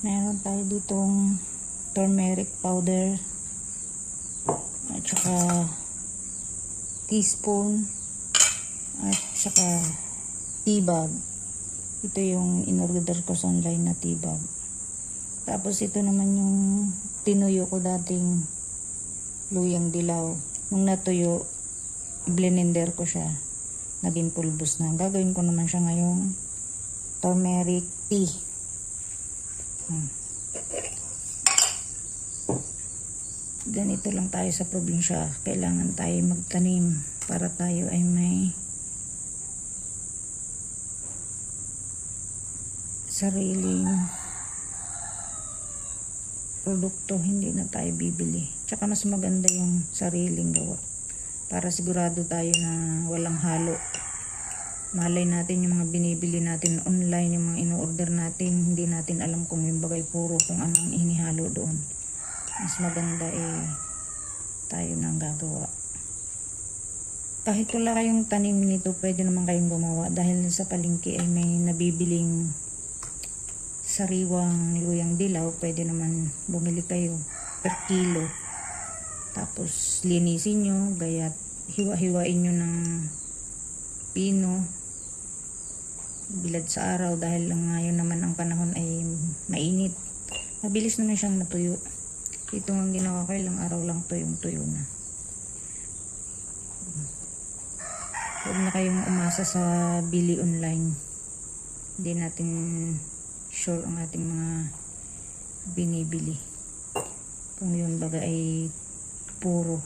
Meron tayo ditong turmeric powder at saka teaspoon at saka tea bag. Ito yung in-order ko sa online na tea bag. Tapos ito naman yung tinuyo ko dating luyang dilaw. Nung natuyo, blender ko siya. Naging pulbos na. Gagawin ko naman siya ngayong turmeric tea. Ganito lang tayo sa probinsya. Kailangan tayo magtanim para tayo ay may sariling produkto, hindi na tayo bibili. Tsaka mas maganda yung sariling gawa para sigurado tayo na walang halo. Malay natin yung mga binibili natin online, yung mga ino-order natin, hindi natin alam kung yung bagay puro kung anong inihalo doon. Mas maganda tayo nang gagawa. Kahit wala kayong tanim nito, pwede naman kayong gumawa dahil sa palengke ay may nabibiling sariwang luyang dilaw. Pwede naman bumili kayo per kilo. Tapos linisin nyo, gaya't hiwa-hiwain nyo ng pino, bilad sa araw dahil lang ngayon naman ang panahon ay mainit. Mabilis naman siyang matuyo. Ito ang ginawa ko, ilang araw lang tuyong-tuyo na. Huwag na kayong umasa sa bili online. Hindi natin sure ang ating mga binibili. Kung yun baga ay puro.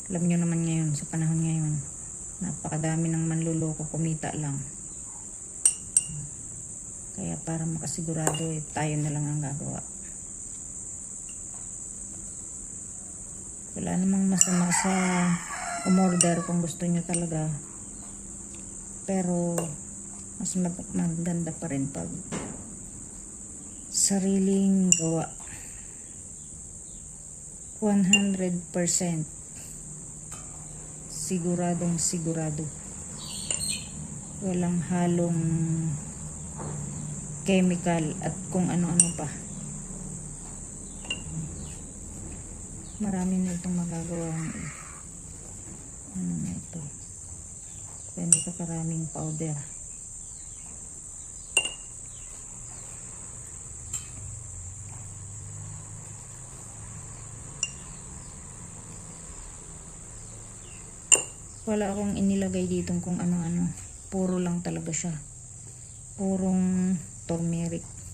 Alam nyo naman ngayon, sa panahon ngayon, napakadami ng manluloko, kumita lang. Kaya para makasigurado, tayo na lang ang gagawa. Wala namang masama sa umorder kung gusto nyo talaga. Pero mas maganda pa rin pag sariling gawa. 100% siguradong sigurado. Walang halong chemical at kung ano-ano pa. Marami na itong magagawa. Ano na ito? Ganito karaming powder. Wala akong inilagay dito kung ano-ano. Puro lang talaga siya. Purong turmeric.